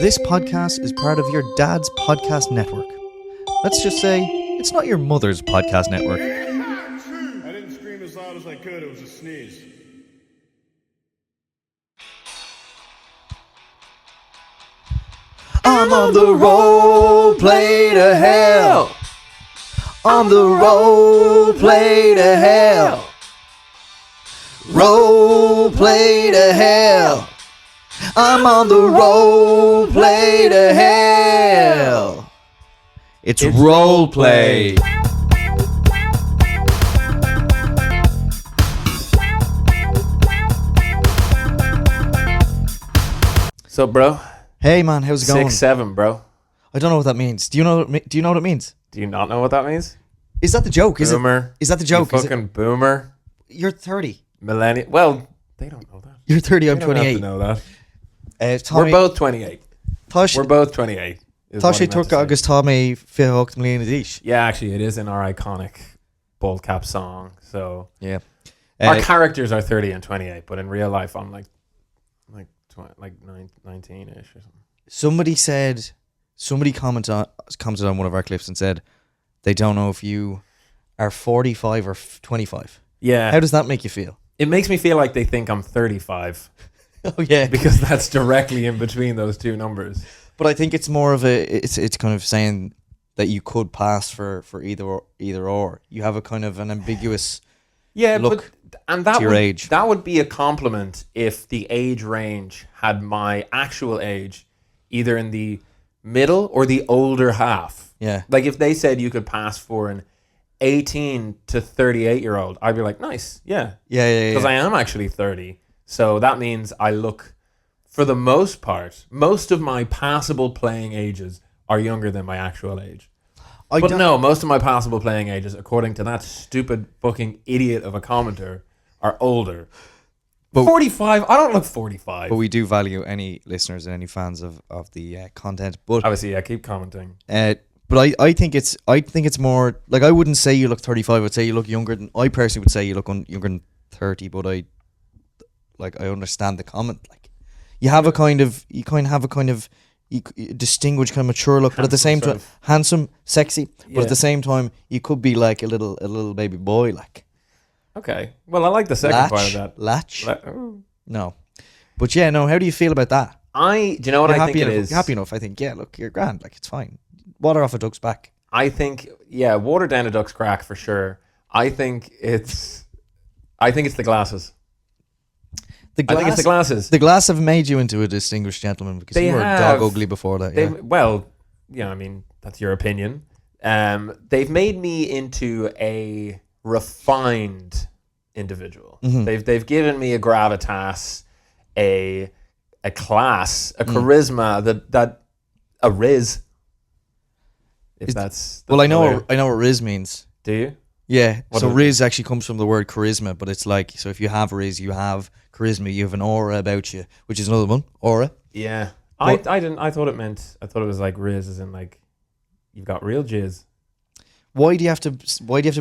This podcast is part of your dad's podcast network. Let's just say it's not your mother's podcast network. I didn't scream as loud as I could. It was a sneeze. I'm on the road, play to hell. On the road, play to hell. Roll, play to hell. I'm on the road, play to hell. It's role play. So, bro. Hey man, how's it going? 6'7", bro. I don't know what that means. Do you know what it means? Do you not know what that means? Is that the joke? Boomer. Is that the joke? You fucking boomer. You're 30. Millennial. Well, they don't know that. You're 30. I'm They don't 28. have to know that. Tommy, We're both 28. We're both 28. Táisí Turca agus Tommy Fihocht Mlíana Dísh. Yeah, actually, it is in our iconic bald cap song. So Yeah. our characters are 30 and 28, but in real life, I'm like 19-ish or something. Somebody commented on one of our clips and said they don't know if you are 45 or 25. Yeah. How does that make you feel? It makes me feel like they think I'm 35 Oh yeah, because that's directly in between those two numbers. but I think it's more of it's kind of saying that you could pass for either or. You have a kind of an ambiguous look to your age. That would be a compliment if the age range had my actual age either in the middle or the older half. Yeah. Like if they said you could pass for an 18 to 38 year old, I'd be like, nice. Yeah. Yeah. Because I am actually 30. So that means I look, for the most part, most of my passable playing ages are younger than my actual age. But no, most of my passable playing ages, according to that stupid fucking idiot of a commenter, are older. But 45? I don't look 45. But we do value any listeners and any fans of the content. But obviously, I keep commenting. But I think it's more like, I wouldn't say you look 35. I'd say you look younger than, I personally would say you look younger than 30. But I understand the comment. Like you distinguished kind of mature look, but at the same time handsome, sexy. But at the same time, you could be like a little baby boy, like. Okay. Well, I like the second part of that. Latch. No. But yeah, no. How do you feel about that? Do you know what I think it is? Happy enough. I think, yeah, look, you're grand. Like, it's fine. Water off a duck's back. I think, yeah, water down a duck's crack for sure. I think it's the glasses. I think it's the glasses. The glass have made you into a distinguished gentleman because you were dog ugly before that. Yeah. Well, yeah, I mean, that's your opinion. They've made me into a refined individual. Mm-hmm. They've given me a gravitas, a class, a charisma, that a riz. If that's well, I know what riz means. Do you? Yeah. So riz actually comes from the word charisma, but it's like, so if you have riz, you have charisma, you have an aura about you, which is another one, aura. Yeah. I thought it was like riz as in like you've got real jizz. Why do you have to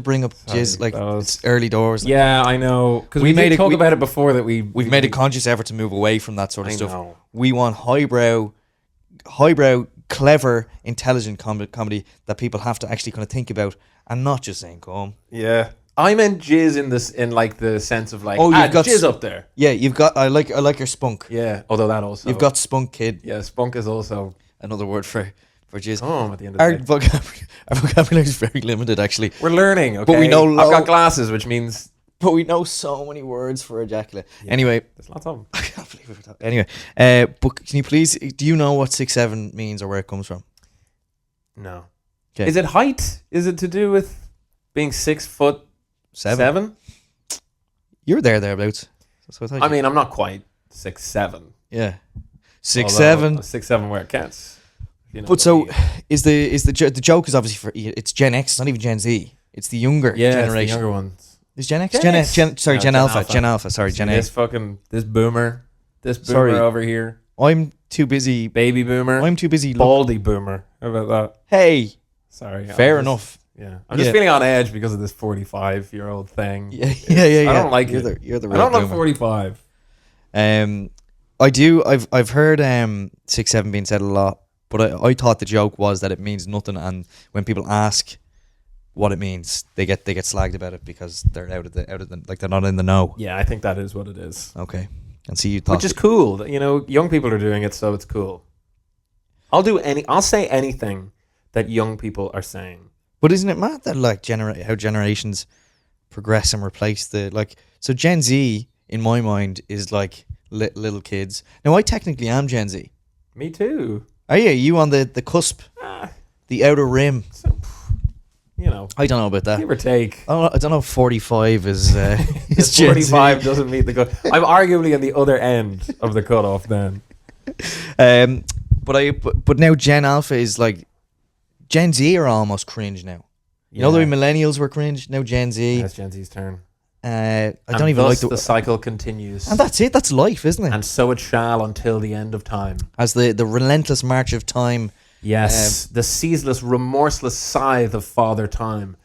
bring up jizz? Like, it's early doors. Like. Yeah, I know. Because we did talk about it before that we've made a conscious effort to move away from that sort of stuff. Know. We want highbrow, clever, intelligent comedy that people have to actually kind of think about and not just saying come. Yeah. I meant jizz in like the sense of like, you've got jizz up there. Yeah, you've got, I like your spunk. Yeah, although that also. You've got spunk, kid. Yeah, spunk is also another word for jizz. At the end of the day. Our vocabulary is very limited, actually. We're learning, okay? But we know I've got glasses, which means... But we know so many words for ejaculate. Yeah, anyway. There's lots of them. I can't believe it. Anyway, but can you please, do you know what 6'7" means or where it comes from? No. Okay. Is it height? Is it to do with being 6'7"? You're thereabouts. That's what I thought. I mean, I'm not quite 6'7". Yeah. 6'7". 6'7" where it counts. You know, but so is the joke is obviously for, it's Gen X, it's not even Gen Z. It's the younger generation. It's the younger ones. Is Gen X? Gen Alpha. Gen Alpha. Sorry, Gen A. This boomer over here. I'm too busy. Baby boomer. I'm too busy. Baldy boomer. How about that? Hey. Sorry. Fair enough. Yeah. I'm just feeling on edge because of this 45-year-old thing. Yeah. I don't like You're it. the real I don't look boomer. 45. I do. I've heard 6-7 being said a lot, but I thought the joke was that it means nothing, and when people ask what it means, they get slagged about it because they're out of the like they're not in the know. Yeah, I think that is what it is. Okay, and see you thought Which is cool. You know, young people are doing it, so it's cool. I'll say anything that young people are saying. But isn't it mad that like how generations progress and replace so Gen Z in my mind is like little kids. Now I technically am Gen Z. Me too. Are you on the cusp, the outer rim? So, you know, I don't know about that. give or take. I don't know if 45 is is Gen 45 Z. doesn't meet the cut. I'm arguably on the other end of the cutoff then. But now Gen Alpha is like Gen Z are almost cringe now. You know the way millennials were cringe. Now Gen Z. It's Gen Z's turn. I don't even like the cycle continues. And that's it. That's life, isn't it? And so it shall until the end of time. As the relentless march of time. Yes, the ceaseless, remorseless scythe of Father Time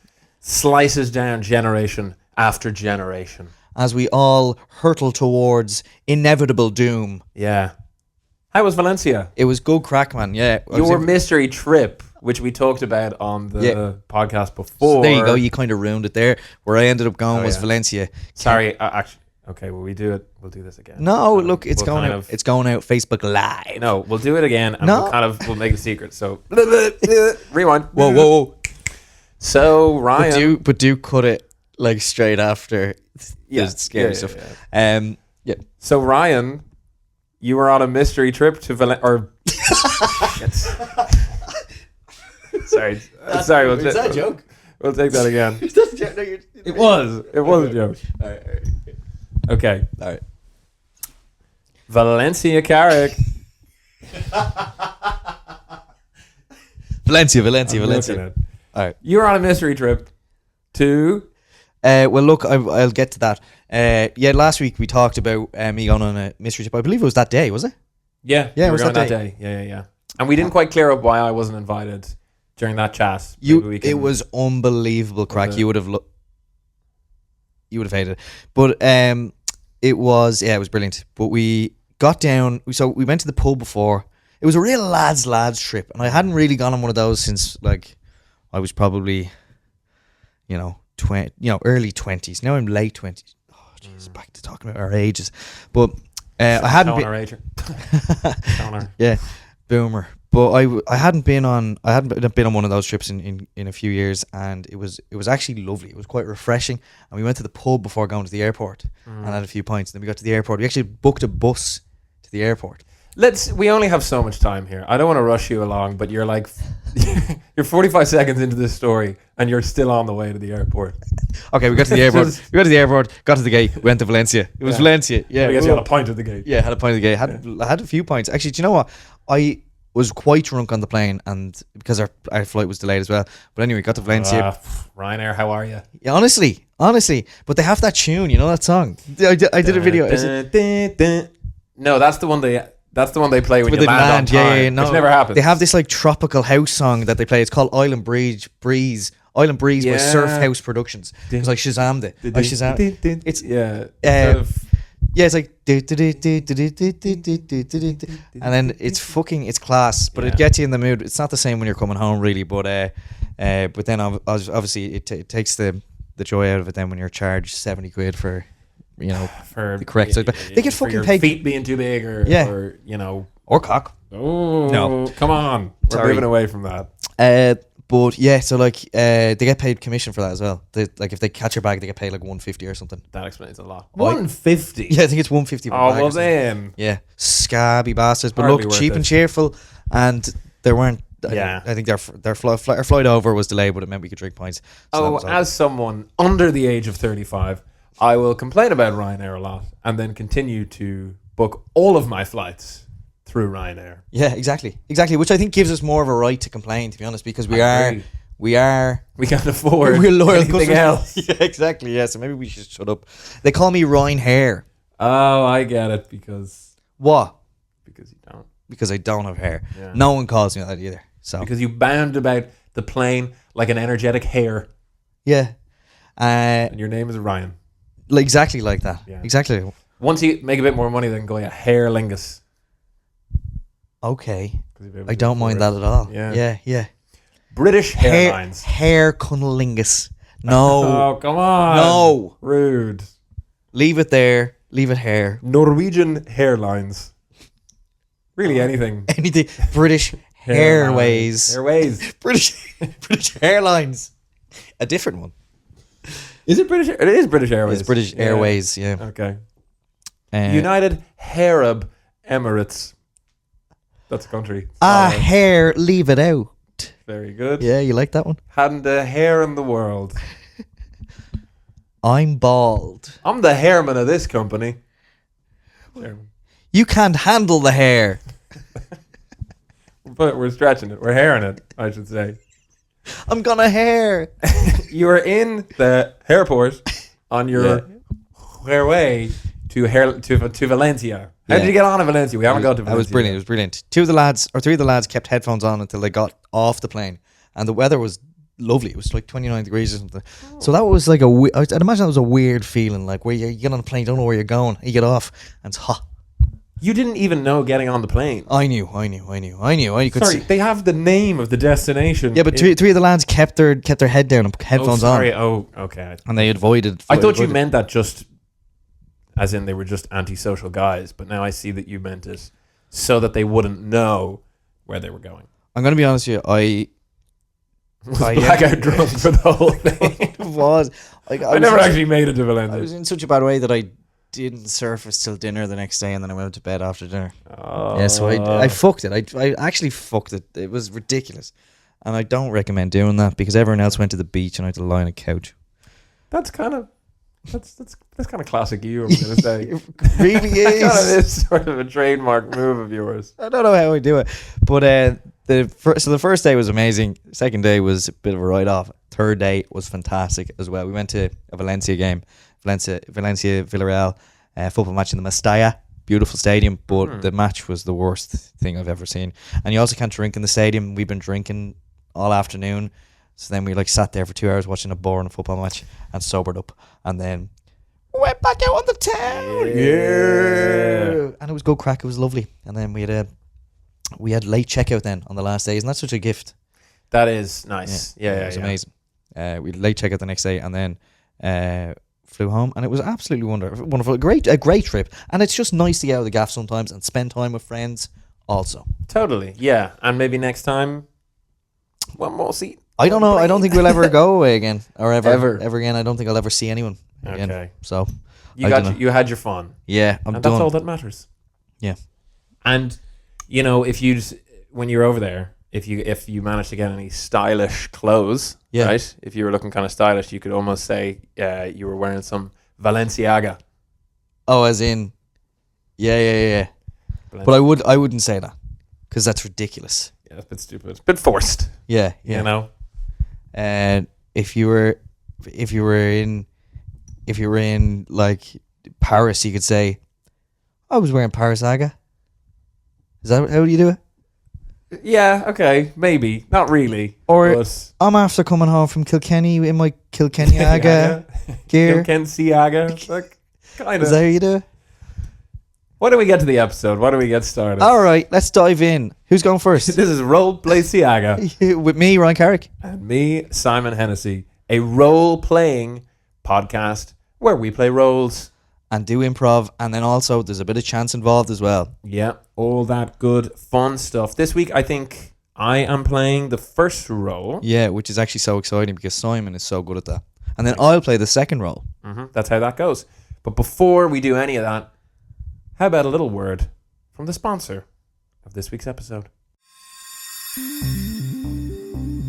slices down generation after generation. As we all hurtle towards inevitable doom. Yeah. How was Valencia? It was good crack, man. Yeah. Your mystery trip, which we talked about on the podcast before. So there you go. You kind of ruined it there. Where I ended up going was Valencia. Sorry, actually. Okay, well, we'll do this again. No, look, it's going out. It's going out Facebook Live. No, we'll do it again, and we'll make a secret. So rewind. Whoa. So Ryan, but do cut it like straight after. Yeah, scary stuff. Yeah. So Ryan, you were on a mystery trip to Valencia. Sorry. Is that a joke? We'll take that again. It was a joke. All right. Okay. All right. Valencia Carrick. Valencia. All right. You were on a mystery trip to... well, look, I'll get to that. Last week we talked about me going on a mystery trip. I believe it was that day, was it? Yeah, it was that day. Yeah. And we didn't quite clear up why I wasn't invited during that chat. It was unbelievable crack. You would have hated it. But it was brilliant. But we got down, so we went to the pub before. It was a real lads trip, and I hadn't really gone on one of those since like I was probably early 20s. Now I'm late 20s. Oh jeez, back to talking about our ages. But I hadn't been yeah, boomer. But I hadn't been on one of those trips in a few years, and it was actually lovely. It was quite refreshing, and we went to the pub before going to the airport and had a few pints. Then we got to the airport. We actually booked a bus to the airport. We only have so much time here. I don't want to rush you along, but you're like you're 45 seconds into this story and you're still on the way to the airport. Okay, we got to the airport. Got to the gate. Went to Valencia. It was Valencia. Yeah, I guess you had a pint at the gate. Yeah, had a pint at the gate. I had a few pints. Actually, do you know what? I was quite drunk on the plane, and because our flight was delayed as well. But anyway, got to Valencia. Ryanair, how are you? Yeah, honestly, but they have that tune. You know that song? I did a video. No, that's the one they play when you land on time, yeah, no, which never happens. They have this like tropical house song that they play. It's called Island Breeze by Surf House Productions. It's like Shazammed it. It's it's like and then it's class, but it gets you in the mood. It's not the same when you're coming home really, but then obviously it takes the joy out of it then when you're charged 70 quid for for the correct size. But they get fucking paid. Feet being too big or cock. Oh no, come on, we're moving away from that. But yeah, so like they get paid commission for that as well. Like if they catch your bag, they get paid like 150 or something. That explains a lot. 150. Yeah, I think it's 150. Oh well, then. Yeah, scabby bastards. But Hardly look, cheap and cheerful, and there weren't. I think our flight over was delayed, but it meant we could drink pints. So as someone under the age of 35. I will complain about Ryanair a lot and then continue to book all of my flights through Ryanair. Yeah, exactly. Which I think gives us more of a right to complain, to be honest, because we can't afford anything else. Yeah, exactly. Yeah, so maybe we should shut up. They call me Ryan Hair. Oh, I get it. Because what? Because you don't. Because I don't have hair. Yeah. No one calls me that either. So because you bound about the plane like an energetic hare. Yeah. And your name is Ryan. Exactly like that. Yeah. Exactly. Once you make a bit more money, then go hair lingus. Okay. I don't mind that at all. Yeah. British hairlines. Hair cunnilingus. No. Oh, come on. No. Rude. Leave it there. Leave it hair. Norwegian hairlines. Really anything. Anything. British Airways. British Airlines. A different one. Is it British? It is British Airways. It's British Airways, yeah. Okay. United Arab Emirates. That's a country. Hair, leave it out. Very good. Yeah, you like that one? Hadn't a hair in the world. I'm bald. I'm the hairman of this company. Chairman. You can't handle the hair. But we're stretching it. We're hairing it, I should say. I'm gonna hair. You are in the airport on your way to Valencia. How did you get on in Valencia? We haven't got to Valencia. That was brilliant. It was brilliant. 3 of the lads kept headphones on until they got off the plane, and the weather was lovely. It was like 29 degrees or something. So that was like I'd imagine that was a weird feeling, like where you get on a plane, don't know where you're going, you get off, and it's hot. You didn't even know getting on the plane. I knew. Sorry, they have the name of the destination. Yeah, but three of the lads kept their head down and headphones on. Oh, okay. And they avoided. I thought you meant that just as in they were just antisocial guys, but now I see that you meant it so that they wouldn't know where they were going. I'm going to be honest with you. I blackout drunk for the whole thing. It was. I never actually made it to Valencia. I was in such a bad way that I didn't surface till dinner the next day, and then I went to bed after dinner. Oh. Yeah, so I fucked it. I actually fucked it. It was ridiculous, and I don't recommend doing that because everyone else went to the beach and I had to lie on a couch. That's kind of classic you. I'm gonna say It really is. Kind of is sort of a trademark move of yours. I don't know how I do it, but the first day was amazing. Second day was a bit of a write off. Third day was fantastic as well. We went to a Valencia game. Valencia Villarreal football match in the Mestalla, beautiful stadium, but the match was the worst thing I've ever seen. And you also can't drink in the stadium. We've been drinking all afternoon, so then we sat there for 2 hours watching a boring football match and sobered up, and then went back out on the town. Yeah. And it was good crack. It was lovely. And then we had late checkout then on the last day. Isn't that such a gift? That is nice. Yeah, it was amazing. We had late checkout the next day, and then flew home, and it was absolutely wonderful. A great trip, and it's just nice to get out of the gaff sometimes and spend time with friends also. Totally, yeah. And maybe next time, one more seat. I don't know. I don't think we'll ever go away again, or ever again. I don't think I'll ever see anyone again. Okay. So you had your fun. Yeah, and that's all that matters. Yeah. And when you're over there, if you manage to get any stylish clothes, right? If you were looking kind of stylish, you could almost say you were wearing some Balenciaga. Oh, as in, yeah. But I wouldn't say that because that's ridiculous. Yeah, it's a bit stupid. It's a bit forced. Yeah. You know. And if you were in like Paris, you could say, I was wearing Parisaga. Is that how do you do it? Yeah, okay, maybe. Not really. Or I'm after coming home from Kilkenny in my Kilkenny-aga gear. Kilkenny-aga. Kind of. Is that how you do it? Why don't we get to the episode? Why don't we get started? All right, let's dive in. Who's going first? This is Role Play Siaga. With me, Ryan Carrick. And me, Simon Hennessy. A role-playing podcast where we play roles. And do improv, and then also there's a bit of chance involved as well. Yeah, all that good fun stuff. This week I think I am playing the first role. Yeah, which is actually so exciting because Simon is so good at that. And then I'll play the second role. Mm-hmm. That's how that goes. But before we do any of that, how about a little word from the sponsor of this week's episode?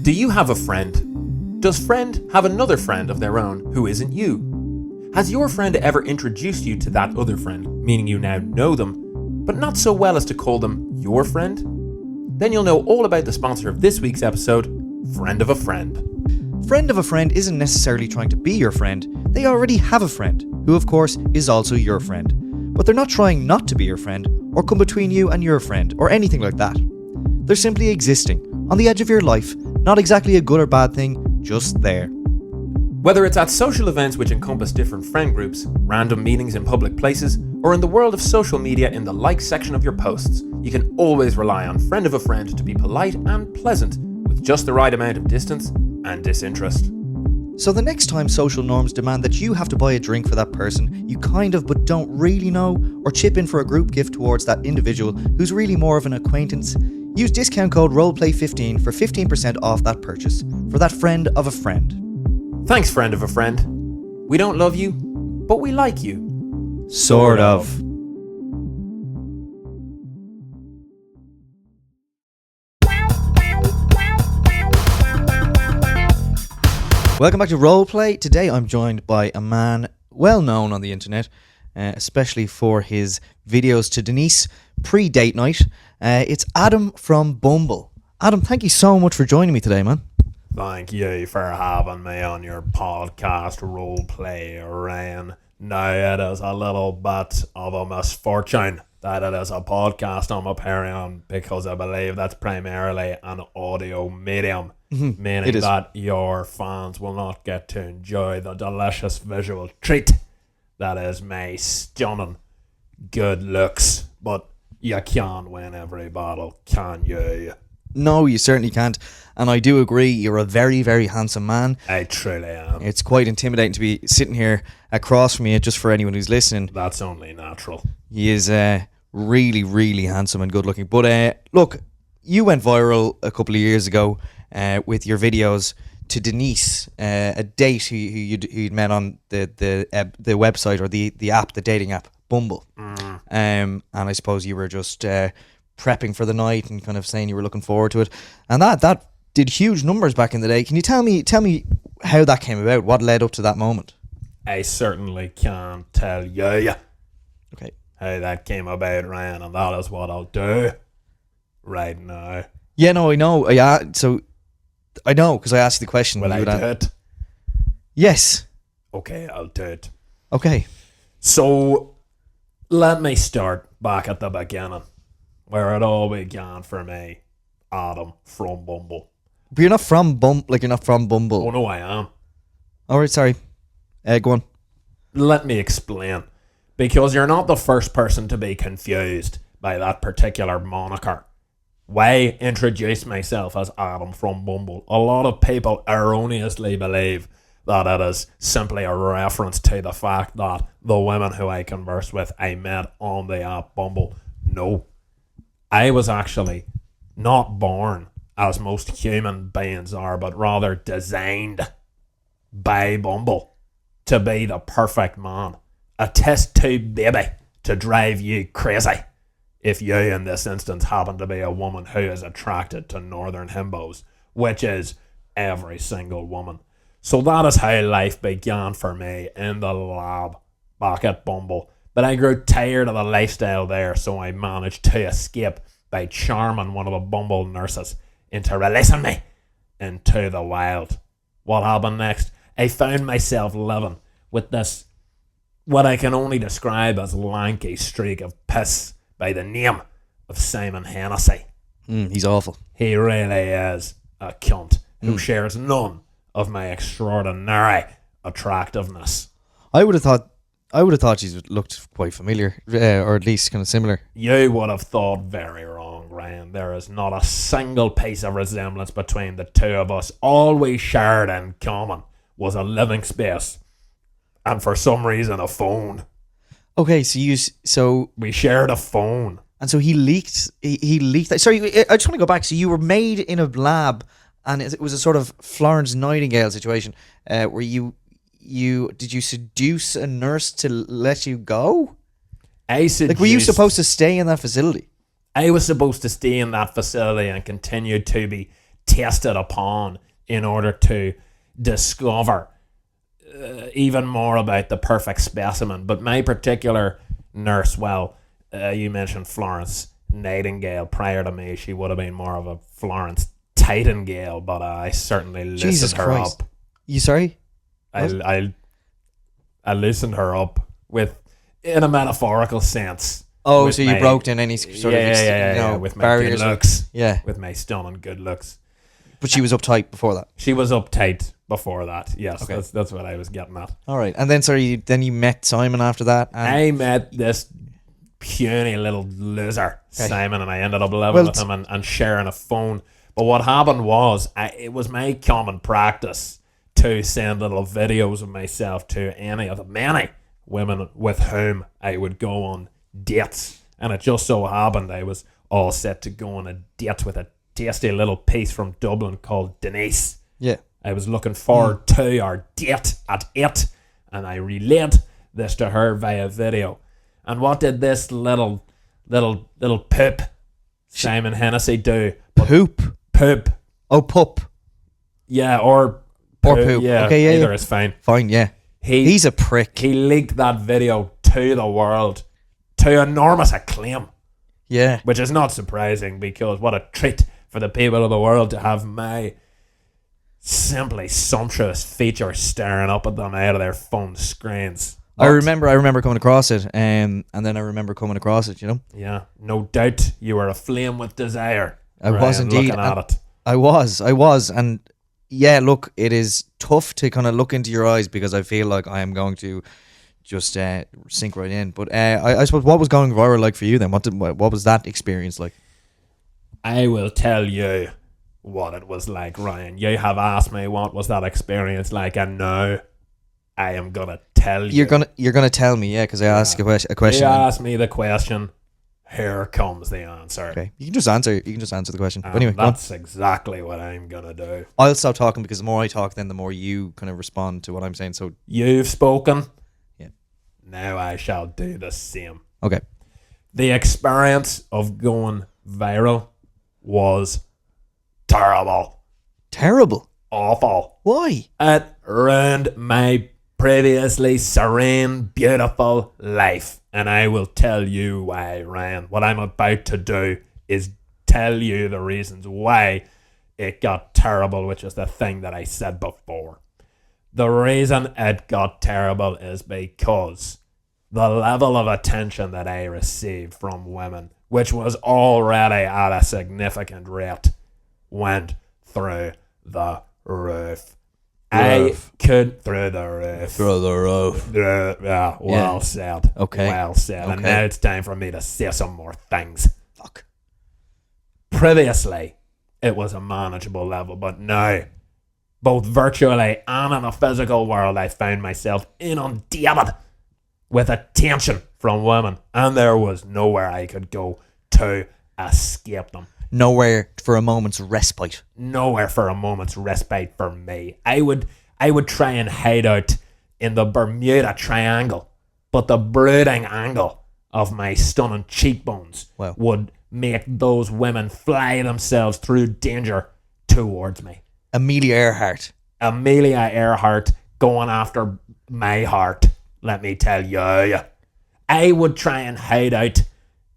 Do you have a friend? Does friend have another friend of their own who isn't you? Has your friend ever introduced you to that other friend, meaning you now know them, but not so well as to call them your friend? Then you'll know all about the sponsor of this week's episode, Friend of a Friend. Friend of a friend isn't necessarily trying to be your friend. They already have a friend, who of course is also your friend. But they're not trying not to be your friend, or come between you and your friend, or anything like that. They're simply existing, on the edge of your life, not exactly a good or bad thing, just there. Whether it's at social events which encompass different friend groups, random meetings in public places, or in the world of social media in the like section of your posts, you can always rely on friend of a friend to be polite and pleasant with just the right amount of distance and disinterest. So the next time social norms demand that you have to buy a drink for that person you kind of but don't really know, or chip in for a group gift towards that individual who's really more of an acquaintance, use discount code ROLEPLAY15 for 15% off that purchase for that friend of a friend. Thanks, friend of a friend. We don't love you, but we like you. Sort of. Welcome back to Roleplay. Today I'm joined by a man well known on the internet, especially for his videos to Denise pre-date night. It's Adam from Bumble. Adam, thank you so much for joining me today, man. Thank you for having me on your podcast, Roleplay, Ryan. Now, it is a little bit of a misfortune that it is a podcast I'm appearing on, because I believe that's primarily an audio medium, meaning that your fans will not get to enjoy the delicious visual treat that is my stunning good looks. But you can't win every battle, can you? No, you certainly can't. And I do agree, you're a very, very handsome man. I truly am. It's quite intimidating to be sitting here across from you, just for anyone who's listening. That's only natural. He is really, really handsome and good looking. But look, you went viral a couple of years ago with your videos to Denise, a date who you'd met on the website, or the app, the dating app, Bumble. And I suppose you were just prepping for the night and kind of saying you were looking forward to it. And that did huge numbers back in the day. Can you tell me how that came about? What led up to that moment? I certainly can't tell you. Okay. How that came about, Ryan, and that is what I'll do right now. Yeah, no, I know. Yeah, so I know, because I asked you the question. Will I do it? Yes. Okay, I'll do it. Okay. So, let me start back at the beginning, where it all began for me, Adam from Bumble. But you're not from you're not from Bumble. Oh no, I am. Alright, sorry. Go on. Let me explain. Because you're not the first person to be confused by that particular moniker. Why introduce myself as Adam from Bumble? A lot of people erroneously believe that it is simply a reference to the fact that the women who I converse with I met on the app Bumble. No. I was actually not born as most human beings are, but rather designed by Bumble to be the perfect man. A test tube baby to drive you crazy if you in this instance happen to be a woman who is attracted to northern himbos, which is every single woman. So that is how life began for me in the lab back at Bumble. But I grew tired of the lifestyle there, so I managed to escape by charming one of the Bumble nurses into releasing me into the wild. What happened next? I found myself living with this, what I can only describe as lanky streak of piss by the name of Simon Hennessy. He's awful. He really is a cunt who shares none of my extraordinary attractiveness. I would have thought she looked quite familiar, or at least kind of similar. You would have thought very wrong, Ryan. There is not a single piece of resemblance between the two of us. All we shared in common was a living space, and for some reason a phone. Okay, so we shared a phone, and so he leaked. He leaked that. Sorry, I just want to go back. So you were made in a lab, and it was a sort of Florence Nightingale situation, where you did you seduce a nurse to let you go? Were you supposed to stay in that facility? I was supposed to stay in that facility and continue to be tested upon in order to discover even more about the perfect specimen. But my particular nurse, you mentioned Florence Nightingale. Prior to me, she would have been more of a Florence Tightingale, but I certainly loosened her up. You sorry? I loosened her up in a metaphorical sense. Oh, so you broke in any sort of with my good looks. Yeah, with my stunning good looks. But she was uptight before that. She was uptight before that. Yes, Okay. that's what I was getting at. All right. And then, then you met Simon after that. And I met this puny little loser, Simon, and I ended up living with him and sharing a phone. But what happened was, it was my common practice to send little videos of myself to any of the many women with whom I would go on dates. And it just so happened I was all set to go on a date with a tasty little piece from Dublin called Denise. Yeah. I was looking forward to our date at 8, and I relayed this to her via video. And what did this little poop, Simon Hennessy, do? Poop? Oh, pup. Yeah, or poop. Yeah, okay, yeah, either is fine. Fine, yeah. He's a prick. He leaked that video to the world to enormous acclaim. Yeah. Which is not surprising, because what a treat for the people of the world to have my simply sumptuous feature staring up at them out of their phone screens. I remember coming across it, and then I remember coming across it, you know? Yeah, no doubt you were aflame with desire. I was indeed. Looking at it. I was. And yeah, look, it is tough to kind of look into your eyes, because I feel like I am going to just sink right in. But I suppose, what was going viral like for you then? What was that experience like? I will tell you what it was like, Ryan. You have asked me what was that experience like, and now I am gonna tell you. You're gonna tell me, yeah, because I asked a question. You asked me the question. Here comes the answer. Okay, you can just answer the question. But anyway, that's exactly what I'm gonna do. I'll stop talking, because the more I talk, then the more you kind of respond to what I'm saying. So you've spoken. Yeah. Now I shall do the same. Okay. The experience of going viral was terrible. Terrible? Awful. Why? It ruined my previously serene, beautiful life. And I will tell you why, Ryan. What I'm about to do is tell you the reasons why it got terrible, which is the thing that I said before. The reason it got terrible is because the level of attention that I received from women, which was already at a significant rate, went through the roof. I could through the roof. Through the roof. Yeah, well said. Okay. Well said. Okay. And now it's time for me to say some more things. Fuck. Previously, it was a manageable level, but now, both virtually and in the physical world, I found myself inundated with attention from women, and there was nowhere I could go to escape them. Nowhere for a moment's respite. Nowhere for a moment's respite for me. I would try and hide out in the Bermuda Triangle, but the brooding angle of my stunning cheekbones would make those women fly themselves through danger towards me. Amelia Earhart going after my heart, let me tell you. I would try and hide out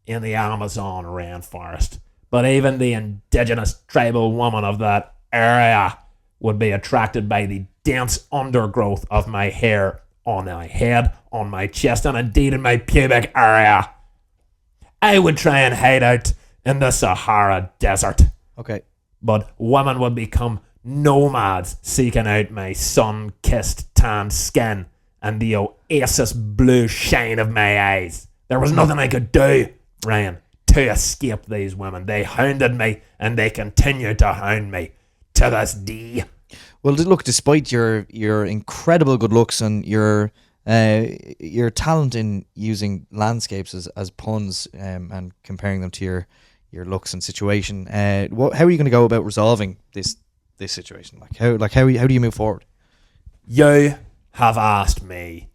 in the Amazon rainforest, but even the indigenous tribal woman of that area would be attracted by the dense undergrowth of my hair on my head, on my chest, and indeed in my pubic area. I would try and hide out in the Sahara Desert. Okay. But women would become nomads seeking out my sun-kissed tanned skin and the oasis blue shine of my eyes. There was nothing I could do, Ryan, to escape these women. They hounded me, and they continue to hound me to this day. Well, look, despite your incredible good looks and your talent in using landscapes as puns and comparing them to your looks and situation, how are you going to go about resolving this situation? How do you move forward? You have asked me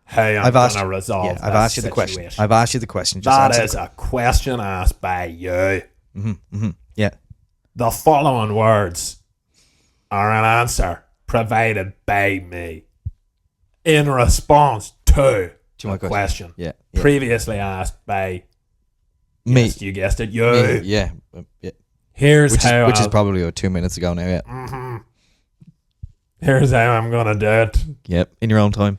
how I'm going to resolve this I've asked you situation. I've asked you the question. That is a question asked by you. Mm-hmm, mm-hmm, yeah. The following words are an answer provided by me in response to a question previously asked by me. Yes, you guessed it, you. Me, yeah. Which is probably 2 minutes ago now, yeah. Mm-hmm. Here's how I'm going to do it. Yep, in your own time.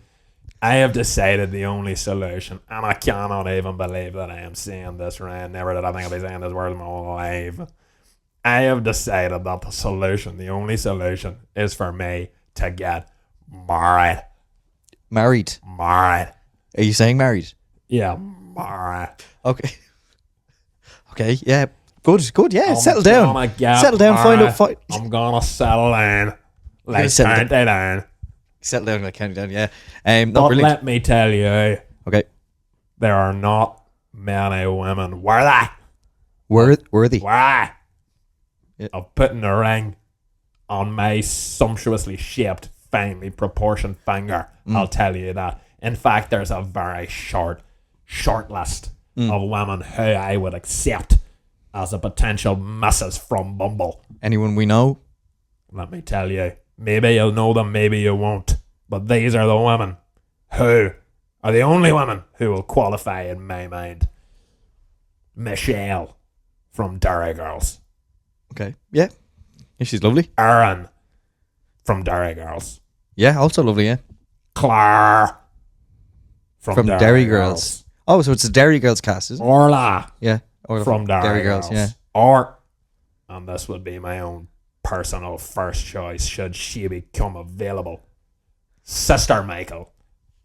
I have decided the only solution, and I cannot even believe that I am saying this, Ryan. Never did I think I'd be saying this word in my whole life. I have decided that the only solution, is for me to get married. Married? Married. Are you saying married? Yeah, married. Okay. Okay, yeah. Good, yeah. Settle down. Settle down, find. I'm gonna settle down. Like count it down. Settle down like counting down, yeah. But let me tell you. Okay. There are not many women worthy. Worthy? Why? Yeah. Of putting a ring on my sumptuously shaped, finely proportioned finger. I'll tell you that. In fact, there's a very short list of women who I would accept as a potential missus from Bumble. Anyone we know? Let me tell you. Maybe you'll know them, maybe you won't. But these are the women who are the only women who will qualify in my mind. Michelle from Derry Girls. Okay, yeah. Yeah, she's lovely. Erin from Derry Girls. Yeah, also lovely, yeah. Claire from Derry Girls. Oh, so it's a Derry Girls cast, isn't it? Orla. Yeah. Orla from Derry Girls, yeah. Or, and this would be my own personal first choice should she become available, Sister Michael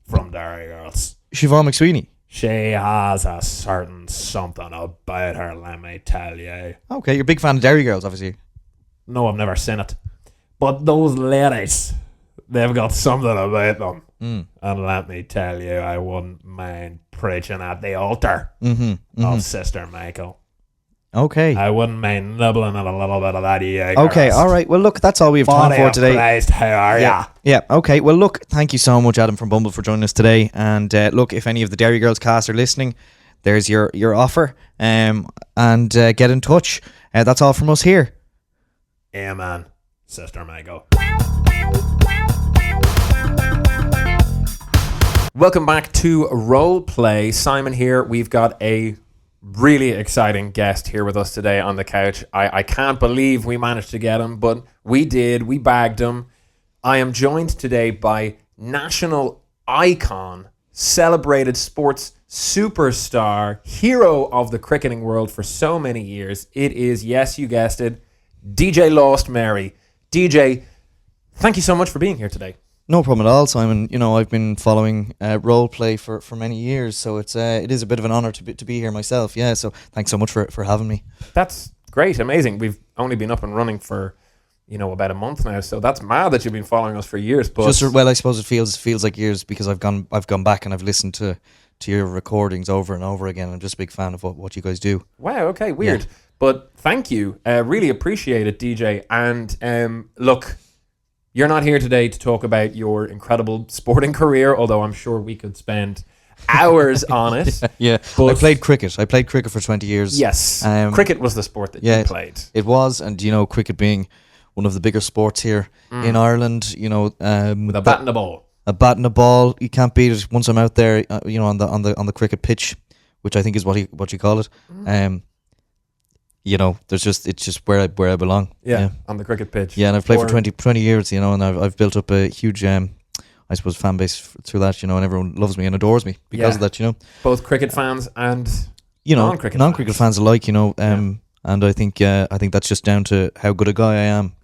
from Derry Girls. Siobhan McSweeney. She has a certain something about her, let me tell you. Okay, you're a big fan of Derry Girls, obviously. No, I've never seen it. But those ladies, they've got something about them. And let me tell you, I wouldn't mind preaching at the altar of Sister Michael. Okay. I wouldn't mind nibbling at a little bit of that Jaeger. Okay, all right. Well, look, that's all we have time for today. Christ, how are ya? Yeah, okay. Well, look, thank you so much, Adam from Bumble, for joining us today. And look, if any of the Derry Girls cast are listening, there's your offer. And get in touch. That's all from us here. Amen, Sister Michael. Welcome back to Role Play. Simon here. We've got a really exciting guest here with us today on the couch. I can't believe we managed to get him, but we did. We bagged him. I am joined today by national icon, celebrated sports superstar, hero of the cricketing world for so many years. It is, yes, you guessed it, DJ LostMary. DJ, thank you so much for being here today. No problem at all, Simon. You know, I've been following role play for many years, so it is a bit of an honour to be here myself. Yeah, so thanks so much for having me. That's great, amazing. We've only been up and running for about a month now, so that's mad that you've been following us for years. But I suppose it feels like years because I've gone back and I've listened to your recordings over and over again. I'm just a big fan of what you guys do. Wow. Okay. Weird, yeah. But thank you. Really appreciate it, DJ. And look. You're not here today to talk about your incredible sporting career, although I'm sure we could spend hours on it. Yeah, but I played cricket for 20 years. Yes, cricket was the sport that you played. It was, and cricket being one of the bigger sports here in Ireland, with a bat and a ball. A bat and a ball, you can't beat it. Once I'm out there, on the cricket pitch, which I think is what you call it. It's just where I belong. Yeah, on the cricket pitch. Yeah, and I've played for 20 years, and I've built up a huge, I suppose, fan base through that, and everyone loves me and adores me because of that, Both cricket fans and non-cricket fans alike, and I think that's just down to how good a guy I am,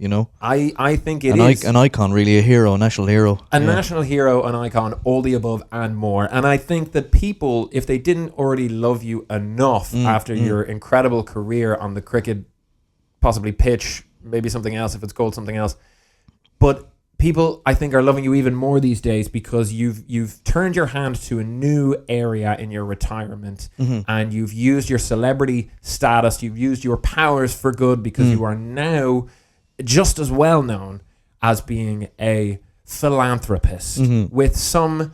I think it is. An icon, really, a hero, a national hero. National hero, an icon, all the above and more. And I think that people, if they didn't already love you enough after your incredible career on the cricket, possibly pitch, maybe something else if it's called something else, but people, I think, are loving you even more these days because you've turned your hand to a new area in your retirement, and you've used your celebrity status, you've used your powers for good because you are now just as well known as being a philanthropist with some,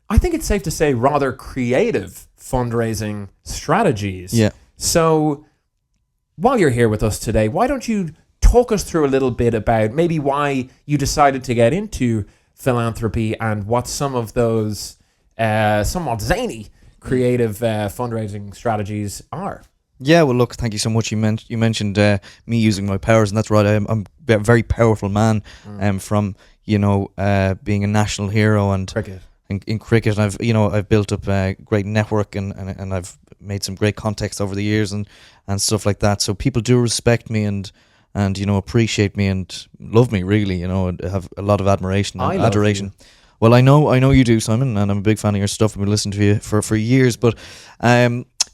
I think it's safe to say, rather creative fundraising strategies. Yeah. So while you're here with us today, why don't you talk us through a little bit about maybe why you decided to get into philanthropy and what some of those somewhat zany creative fundraising strategies are. Yeah, well, look, thank you so much. You mentioned me using my powers, and that's right. I'm a very powerful man from being a national hero and cricket. in cricket. And I've built up a great network and I've made some great contacts over the years and stuff like that. So people do respect me and appreciate me and love me, really. And have a lot of admiration and adoration. You. Well, I know you do, Simon, and I'm a big fan of your stuff. I've been listening to you for years. But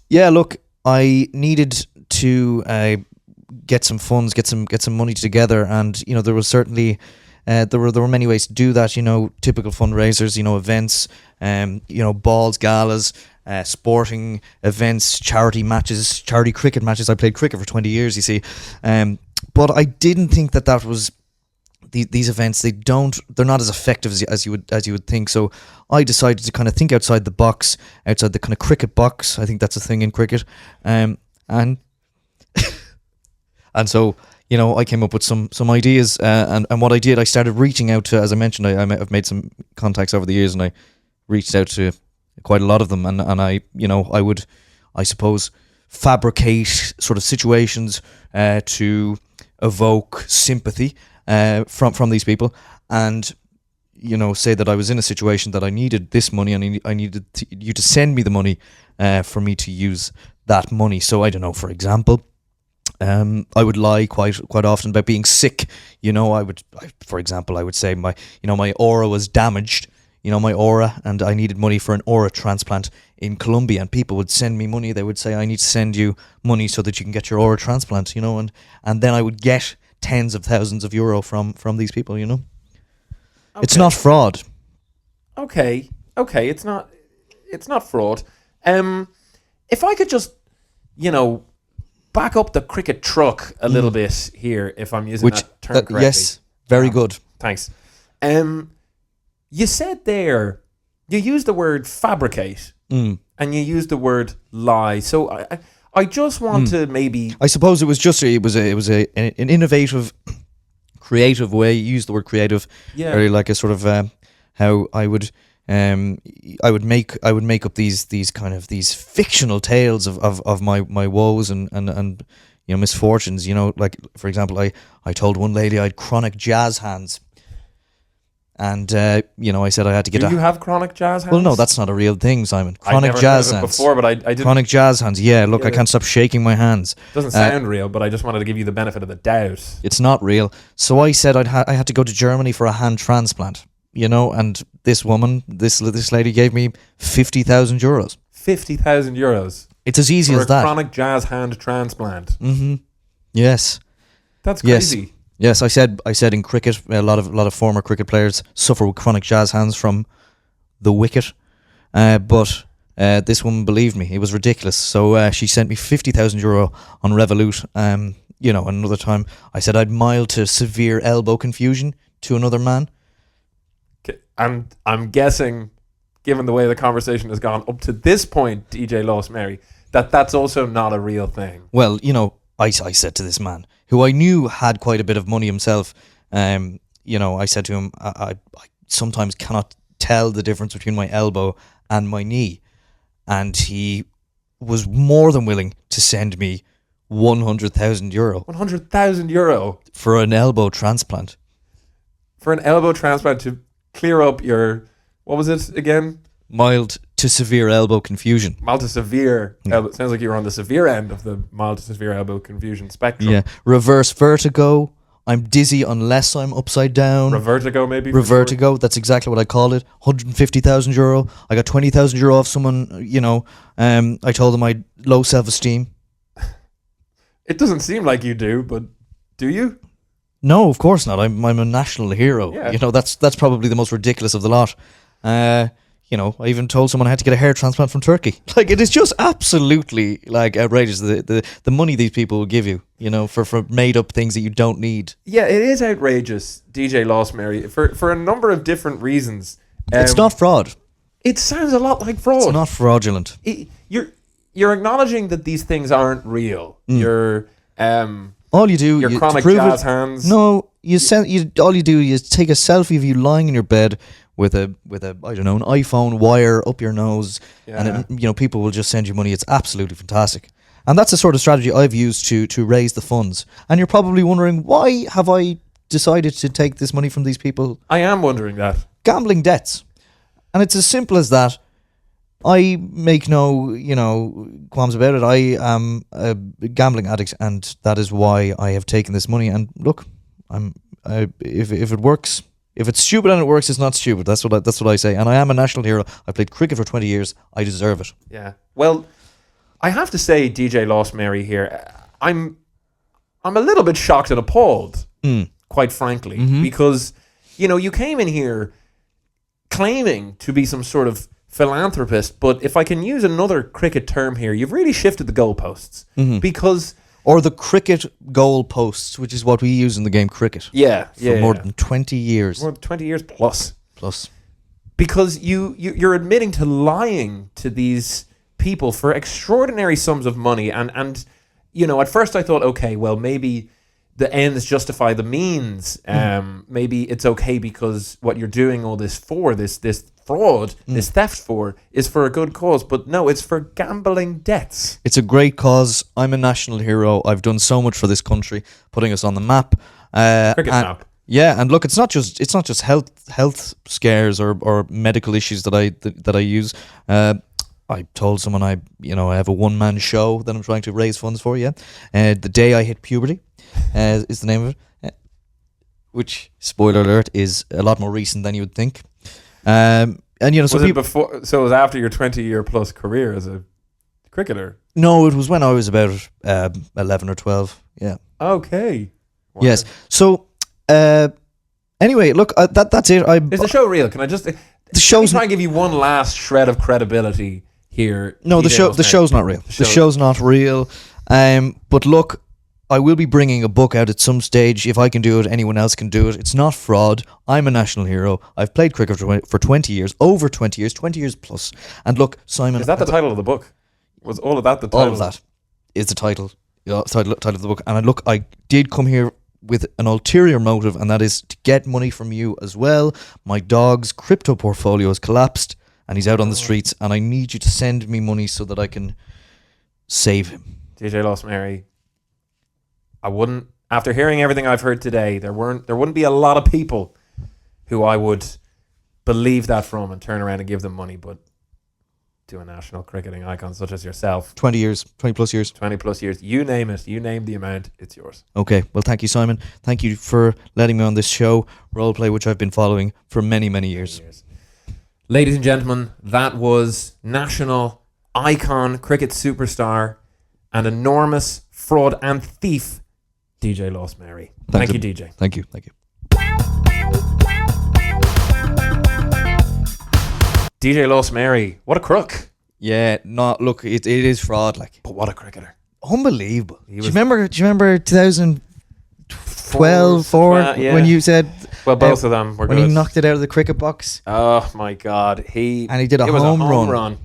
look, I needed to get some funds, get some money together, and there was certainly there were many ways to do that. Typical fundraisers, events, balls, galas, sporting events, charity matches, charity cricket matches. I played cricket for 20 years, you see, but I didn't think that was. These events, they're not as effective as you would think. So I decided to kind of think outside the box, outside the kind of cricket box. I think that's a thing in cricket, and so I came up with some ideas, and what I did, I started reaching out to, as I mentioned, I've made some contacts over the years, and I reached out to quite a lot of them, and I would, I suppose, fabricate sort of situations to evoke sympathy from these people, and say that I was in a situation that I needed this money, and I needed you to send me the money for me to use that money. So I don't know, for example, I would lie quite often about being sick. For example, I would say my aura was damaged. My aura, and I needed money for an aura transplant in Colombia, and people would send me money. They would say, I need to send you money so that you can get your aura transplant. And then I would get tens of thousands of euro from these people. Okay. It's not fraud. Okay, it's not fraud. If I could just back up the cricket truck a little bit here, if I'm using that term correctly. Yes, very good. Thanks. You said there, you used the word fabricate and you used the word lie. So I just want to maybe. I suppose it was an innovative, creative way. You used the word creative, very like a sort of how I would make up these kind of these fictional tales of my woes and misfortunes. Like for example, I told one lady I had chronic jazz hands. And I said I had to get. Do you have chronic jazz hands? Well, no, that's not a real thing, Simon. Chronic jazz hands. Before, but I didn't. Chronic jazz hands. Yeah, look, I can't stop shaking my hands. Doesn't sound real, but I just wanted to give you the benefit of the doubt. It's not real. So I said I had to go to Germany for a hand transplant. And this woman, this lady, gave me 50,000 euros. 50,000 euros. It's as easy as that. For a chronic jazz hand transplant. Mm-hmm. Yes. That's crazy. Yes, I said in cricket, a lot of former cricket players suffer with chronic jazz hands from the wicket, but this woman believed me. It was ridiculous. So she sent me 50,000 euro on Revolut. Another time I said I'd mild to severe elbow confusion to another man. And I'm guessing, given the way the conversation has gone up to this point, DJ LostMary, that's also not a real thing. Well, I said to this man, who I knew had quite a bit of money himself, I said to him, I sometimes cannot tell the difference between my elbow and my knee. And he was more than willing to send me 100,000 euro. 100,000 euro? For an elbow transplant. For an elbow transplant to clear up your, what was it again? Mild to severe elbow confusion. Mild to severe elbow. Sounds like you were on the severe end of the mild to severe elbow confusion spectrum. Yeah. Reverse vertigo. I'm dizzy unless I'm upside down. Revertigo, maybe? Revertigo. Sure. That's exactly what I call it. 150,000 euro. I got 20,000 euro off someone, I told them I had low self-esteem. It doesn't seem like you do, but do you? No, of course not. I'm a national hero. Yeah. That's probably the most ridiculous of the lot. I even told someone I had to get a hair transplant from Turkey. Like, it is just absolutely outrageous. The money these people will give you, for made up things that you don't need. Yeah, it is outrageous, DJ LostMary, for a number of different reasons. It's not fraud. It sounds a lot like fraud. It's not fraudulent. You're acknowledging that these things aren't real. You're all you do, your chronic jazz hands. No, all you do is take a selfie of you lying in your bed with a I don't know, an iPhone wire up your nose, and people will just send you money. It's absolutely fantastic, and that's the sort of strategy I've used to raise the funds. And you're probably wondering, why have I decided to take this money from these people? I am wondering that. Gambling debts. And it's as simple as that. I make no, qualms about it. I am a gambling addict, and that is why I have taken this money. And look, if it works, if it's stupid and it works, it's not stupid. That's what I say. And I am a national hero. I played cricket for 20 years. I deserve it. Yeah. Well, I have to say, DJ LostMary here, I'm a little bit shocked and appalled, quite frankly, because you came in here claiming to be some sort of philanthropist, but if I can use another cricket term here, you've really shifted the goalposts because... Or the cricket goalposts, which is what we use in the game cricket. For more than 20 years. More than 20 years plus. Plus. Because you're admitting to lying to these people for extraordinary sums of money. And at first I thought, okay, well, maybe the ends justify the means. Maybe it's okay because what you're doing all this for, this fraud, this theft is for a good cause. But no, it's for gambling debts. It's a great cause. I'm a national hero. I've done so much for this country, putting us on the map. Cricket map. Yeah, and look, it's not just health scares or medical issues that I use. I told someone I have a one-man show that I'm trying to raise funds for. Yeah, the day I hit puberty is the name of it, which, spoiler alert, is a lot more recent than you would think. And was it before? So it was after your 20-year plus career as a cricketer? No, it was when I was about 11 or 12. Yeah. Okay. Wow. Yes. So anyway, look, that's it. Is the show real? Can I just? The show's. Try and give you one last shred of credibility here. No, the show's not real. The show's not real. But look, I will be bringing a book out at some stage. If I can do it, anyone else can do it. It's not fraud. I'm a national hero. I've played cricket for 20 years, over 20 years, 20 years plus. And look, Simon... Is that the title of the book? Was all of that the title? All of that is the title of the book. And look, I did come here with an ulterior motive, and that is to get money from you as well. My dog's crypto portfolio has collapsed, and he's out on the streets, and I need you to send me money so that I can save him. DJ LostMary, I wouldn't, after hearing everything I've heard today, there wouldn't be a lot of people who I would believe that from and turn around and give them money, but to a national cricketing icon such as yourself. 20 plus years. 20 plus years. You name it. You name the amount. It's yours. Okay. Well, thank you, Simon. Thank you for letting me on this show, Roleplay, which I've been following for many, many years. Ladies and gentlemen, that was national icon, cricket superstar, and enormous fraud and thief, DJ LostMary. Thank you, DJ. Thank you. DJ LostMary, what a crook. Yeah, look, it is fraud, like. But what a cricketer. Unbelievable. Do you remember 2012, when you said... Well, both of them were when good. He knocked it out of the cricket box. Oh, my God. He did a home run.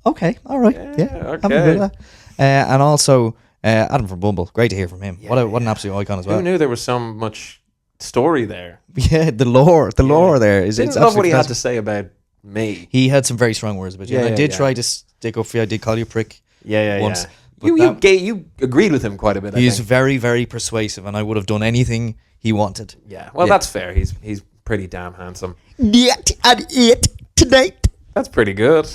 Okay, all right. Yeah, I'm good at that. And also... Adam from Bumble, great to hear from him. What an absolute icon as well. Who knew there was so much story there? Yeah, the lore there is. Didn't love what he had to say about me. He had some very strong words about you. I did try to stick up for you. I did call you prick. Once. You agreed with him quite a bit. He's very, very persuasive, and I would have done anything he wanted. Yeah, well, that's fair. He's pretty damn handsome. Yet and it tonight. That's pretty good.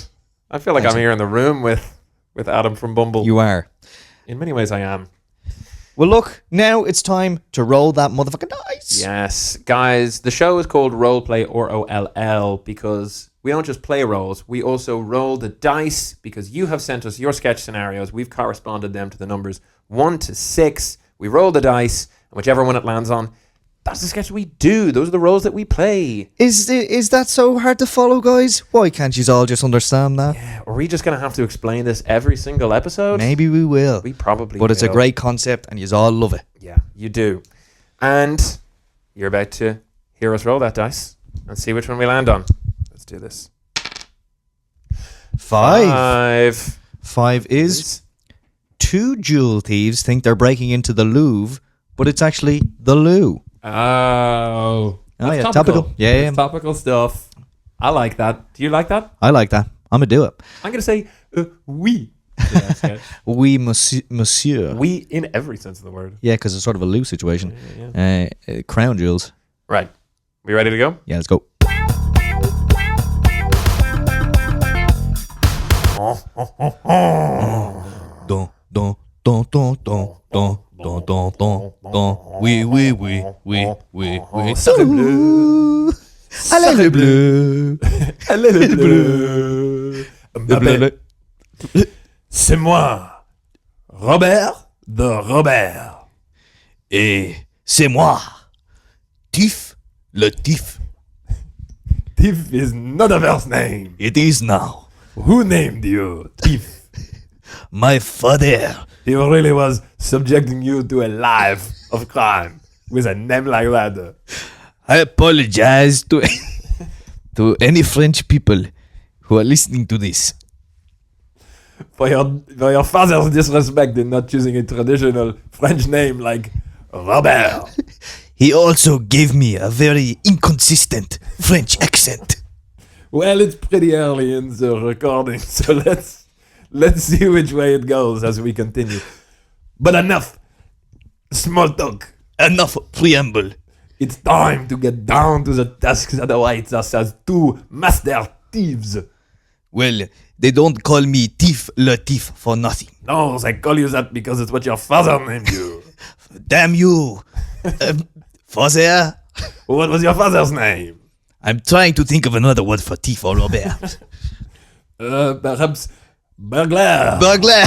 I feel like I'm here in the room with Adam from Bumble. You are. In many ways, I am. Well, look, now it's time to roll that motherfucking dice. Yes. Guys, the show is called Roleplay, ROLL, because we don't just play roles. We also roll the dice because you have sent us your sketch scenarios. We've corresponded them to the numbers 1 to 6. We roll the dice, and whichever one it lands on, that's the sketch we do. Those are the roles that we play. Is that so hard to follow, guys? Why can't you all just understand that? Yeah, are we just going to have to explain this every single episode? Maybe we will. We probably will. But it's a great concept, and you all love it. Yeah, you do. And you're about to hear us roll that dice and see which one we land on. Let's do this. 5. 5 is 2 jewel thieves think they're breaking into the Louvre, but it's actually the loo. Oh, yeah, topical. Yeah, topical stuff. I like that. Do you like that? I like that. I'm gonna do it. I'm gonna say oui. Oui, monsieur. Oui in every sense of the word. Yeah, because it's sort of a loo situation. Crown jewels. Right. We ready to go? Yeah, let's go. Don, don, don, don, don, don, don, don, don, don. Oui, oui, oui, oui, oui, oui. Sacré bleu. Allez le bleu. Allez le bleu. Mbappé. C'est moi, Robert de Robert. Et c'est moi, Tiff, le Tiff. Thief is not a first name. It is now. Who named you Thief? My father. He really was subjecting you to a life of crime with a name like that. I apologize to to any French people who are listening to this. For your father's disrespect in not choosing a traditional French name like Robert. He also gave me a very inconsistent French accent. Well, it's pretty early in the recording, so let's see which way it goes as we continue. But enough small talk. Enough preamble. It's time to get down to the task that awaits us as two master thieves. Well, they don't call me Tiff le Tiff for nothing. No, they call you that because it's what your father named you. Damn you. Father? What was your father's name? I'm trying to think of another word for Tiff or Robert. Perhaps burglar. Burglar.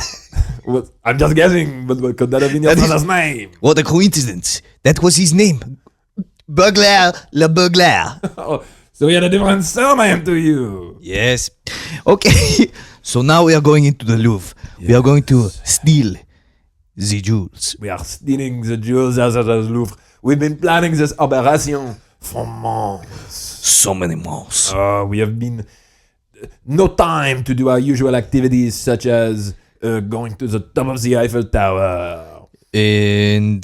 What, I'm just guessing, but what could that have been your father's name? What a coincidence. That was his name. Burglar, le burglar. Oh, so he had a different surname to you. Yes. Okay. So now we are going into the Louvre. Yes. We are going to steal the jewels. We are stealing the jewels out of the Louvre. We've been planning this operation for months. So many months. We have been no time to do our usual activities such as going to the top of the Eiffel Tower. And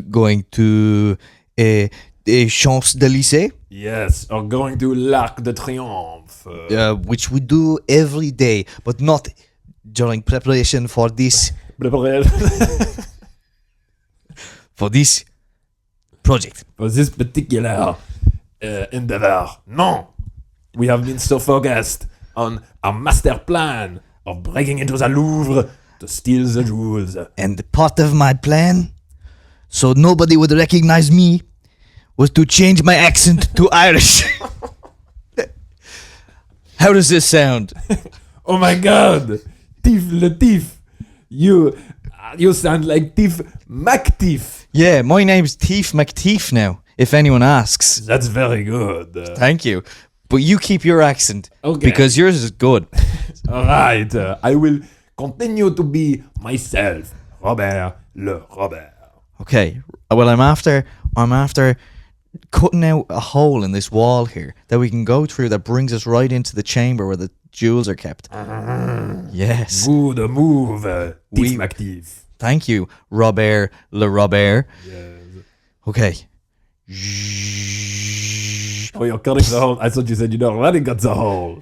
going to Champs-Élysées. Yes, or going to l'Arc de Triomphe. Which we do every day, but not during preparation for this. For this project. For this particular endeavor. No, we have been so focused on our master plan of breaking into the Louvre to steal the jewels. And part of my plan, so nobody would recognize me, was to change my accent to Irish. How does this sound? Oh my God, Thief le Thief. You sound like Thief McThief. Yeah, my name's Thief McThief now, if anyone asks. That's very good. Thank you. But you keep your accent, okay, because yours is good. All right, I will continue to be myself, Robert le Robert. Okay, well, I'm after cutting out a hole in this wall here that we can go through that brings us right into the chamber where the jewels are kept. Yes. Good move, Thief McThief. Thank you, Robert le Robert. Yes. Okay. Oh, you're cutting the hole. I thought you said you'd already cut the hole.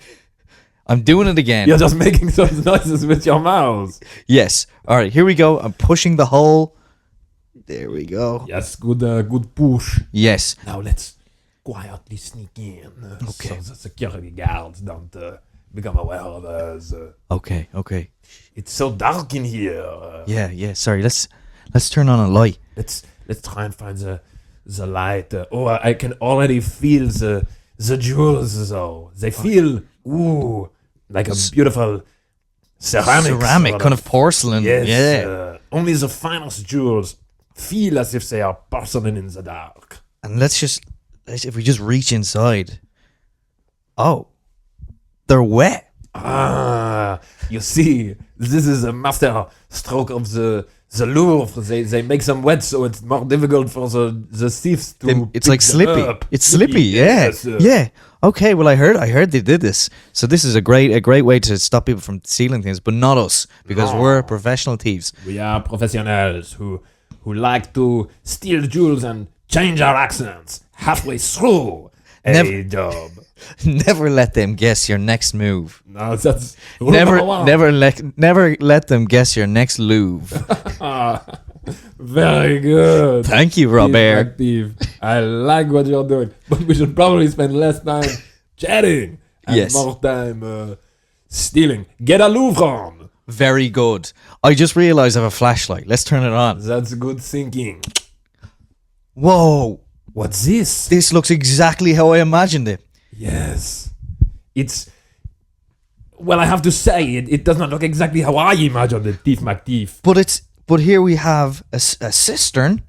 I'm doing it again. You're just making some noises with your mouth. Yes. All right, here we go. I'm pushing the hole. There we go. Yes, good push. Yes. Now let's quietly sneak in. Okay. So the security guards don't become aware of us. Okay. It's so dark in here. Yeah. Sorry. Let's turn on a light. Let's try and find the light. I can already feel the jewels though. They feel like a beautiful ceramic kind of porcelain. Yes. Yeah. Only the finest jewels feel as if they are porcelain in the dark. And if we just reach inside. Oh, they're wet. You see, this is a master stroke of the Louvre. They make them wet so it's more difficult for the thieves to. It's like slippy. Up. It's slippy. Yeah. Yes. Yeah. Okay. Well, I heard they did this. So this is a great way to stop people from stealing things, but not us because we're professional thieves. We are professionals who like to steal jewels and change our accents halfway through a job. Never let them guess your next move. No, that's never let them guess your next Louvre. Very good. Thank you, Robert. I like what you're doing, but we should probably spend less time chatting and more time stealing. Get a Louvre on. Very good. I just realised I have a flashlight. Let's turn it on. That's good thinking. Whoa. What's this? This looks exactly how I imagined it. Yes. It's... Well, I have to say, it does not look exactly how I imagined it, Thief McThief. But here we have a cistern.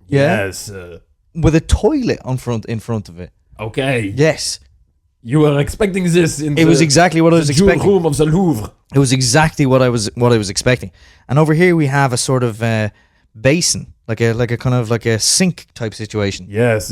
Yeah. Yes. With a toilet in front of it. Okay. Yes. You were expecting this in it was exactly what I was expecting. room of the Louvre. It was exactly what I was expecting. And over here we have a sort of basin, like a kind of like a sink type situation. Yes.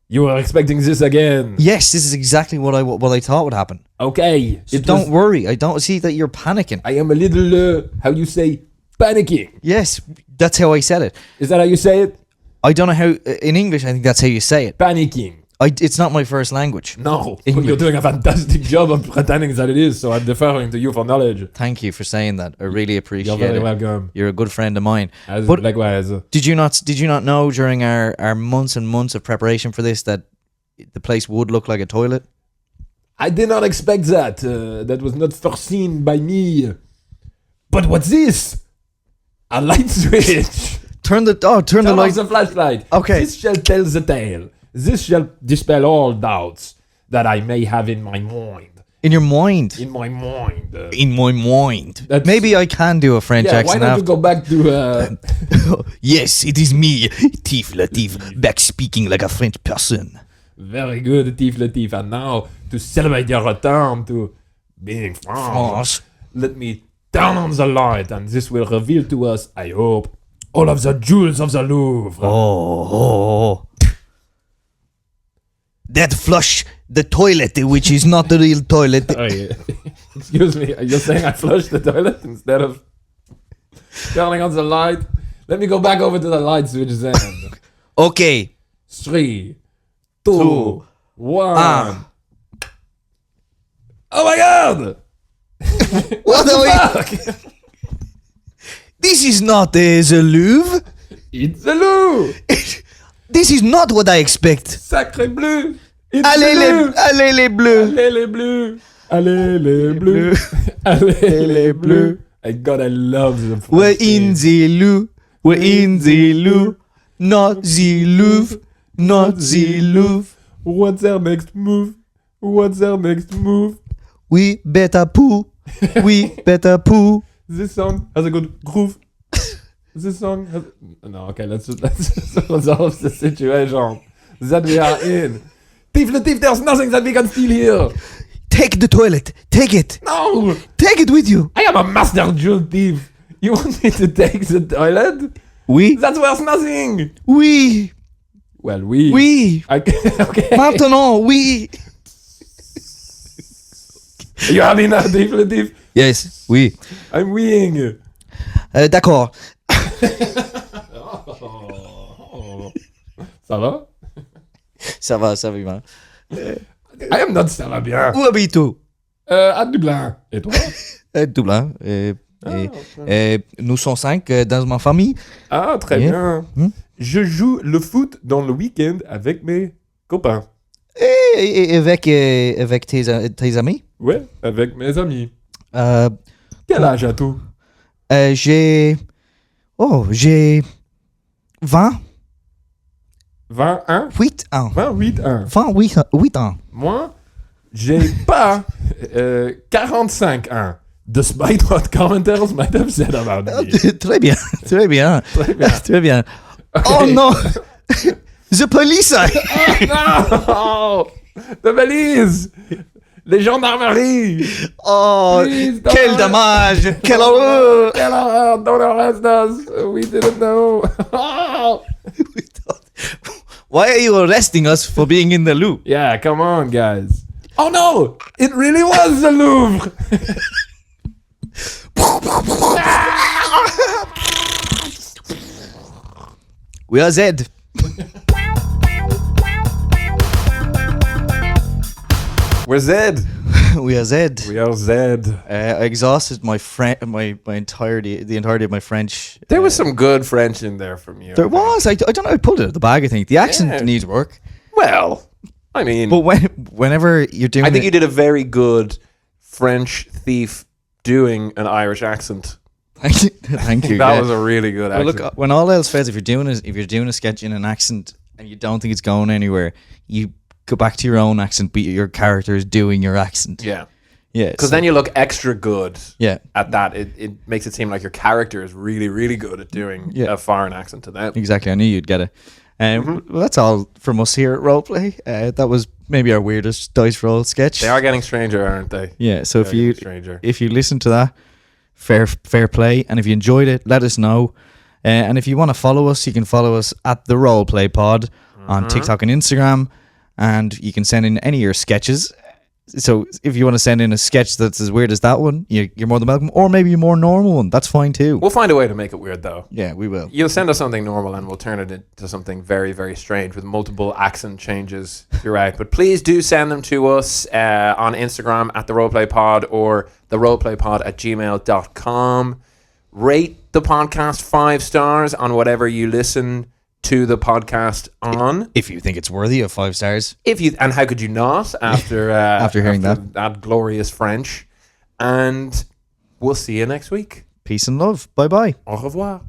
You were expecting this again. Yes, this is exactly what I thought would happen. Okay. So don't worry. I don't see that you're panicking. I am a little, how you say, panicking. Yes, that's how I said it. Is that how you say it? I don't know how, in English, I think that's how you say it. Panicking. It's not my first language. No, but you're doing a fantastic job of pretending that it is, so I'm deferring to you for knowledge. Thank you for saying that. I really appreciate it. You're very welcome. You're a good friend of mine. But likewise. Did you not know during our months and months of preparation for this that the place would look like a toilet? I did not expect that. That was not foreseen by me. But what's this? A light switch. Turn the light. Off the flashlight. Okay. This shall tell the tale. This shall dispel all doubts that I may have in my mind. In your mind? In my mind. In my mind. Maybe I can do a French accent. Why don't you go back to... Yes, it is me, Thief Latif, back speaking like a French person. Very good, Thief Latif. And now, to celebrate your return to being France, let me turn on the light, and this will reveal to us, I hope, all of the jewels of the Louvre. Oh. That flush the toilet, which is not the real toilet. Oh, yeah. Excuse me, you're saying I flushed the toilet instead of turning on the light? Let me go back over to the light switch then. Okay. 3, 2, 1. Oh my god! What the fuck? This is not the Louvre. It's the Louvre. This is not what I expect. Sacré bleu. Allez les bleus. Allez les bleus. Allez les bleus. Allez les bleus. And God, I love the French. We're in the Louvre. We're in the Louvre. Not the Louvre. Not the Louvre. What's their next move? What's their next move? We better poo. We better poo. This song has a good groove. This song has... No, okay, let's resolve the situation that we are in. Thief Latif, there's nothing that we can steal here. Take the toilet. Take it. No. Take it with you. I am a master jewel thief. You want me to take the toilet? Oui. That's worth nothing. Oui. Well, oui. Oui. Okay. Maintenant, oui. You are in a Thief Latif? Yes, oui. I'm weeing. D'accord. Ça va? Ça va bien. I am not ça va bien. Où habites-tu? À Dublin. Et toi? Dublin. Nous sommes 5 dans ma famille. Ah, très bien. Je joue le foot dans le week-end avec mes copains. Et avec tes amis? Ouais, avec mes amis. Quel âge as-tu? J'ai 20. 21? 8 ans. 28 ans. 28 ans. Moi, j'ai pas 45 ans. Despite what commenters might have said about me. Très bien. Très bien. Très bien. Okay. Oh non! The police! Oh, no! The police! Les gendarmeries! Oh, please, quel dommage! Quelle horreur! Quelle horreur! Don't arrest us! We didn't know! Oh. Why are you arresting us for being in the Louvre? Yeah, come on, guys. Oh no! It really was the Louvre! We are Zed. We're Zed. We are Zed. We are Zed. I exhausted my entirety of my French. There was some good French in there from you. There was. I don't know. I pulled it out of the bag. I think the accent needs work. Well, I mean, but whenever you're doing, I think you did a very good French thief doing an Irish accent. Thank you. That was a really good accent. Well, look, when all else fails, if you're doing a sketch in an accent and you don't think it's going anywhere, you go back to your own accent, but your character is doing your accent. Yeah. Yeah. Because then you look extra good Yeah. at that. It makes it seem like your character is really, really good at doing a foreign accent to them. Exactly. I knew you'd get it. Well, that's all from us here at Roleplay. That was maybe our weirdest dice roll sketch. They are getting stranger, aren't they? Yeah. So if you listen to that, fair play, and if you enjoyed it, let us know. And if you want to follow us, you can follow us at the Roleplay Pod on TikTok and Instagram, and you can send in any of your sketches. So if you want to send in a sketch that's as weird as that one, you're more than welcome. Or maybe a more normal one. That's fine too. We'll find a way to make it weird, though. Yeah, we will. You'll send us something normal and we'll turn it into something very, very strange with multiple accent changes throughout. But please do send them to us on Instagram at the Roleplay Pod or the roleplaypod@gmail.com. Rate the podcast 5 stars on whatever you listen to the podcast on, if you think it's worthy of 5 stars. And how could you not after hearing that glorious French? And we'll see you next week. Peace and love. Bye bye. Au revoir.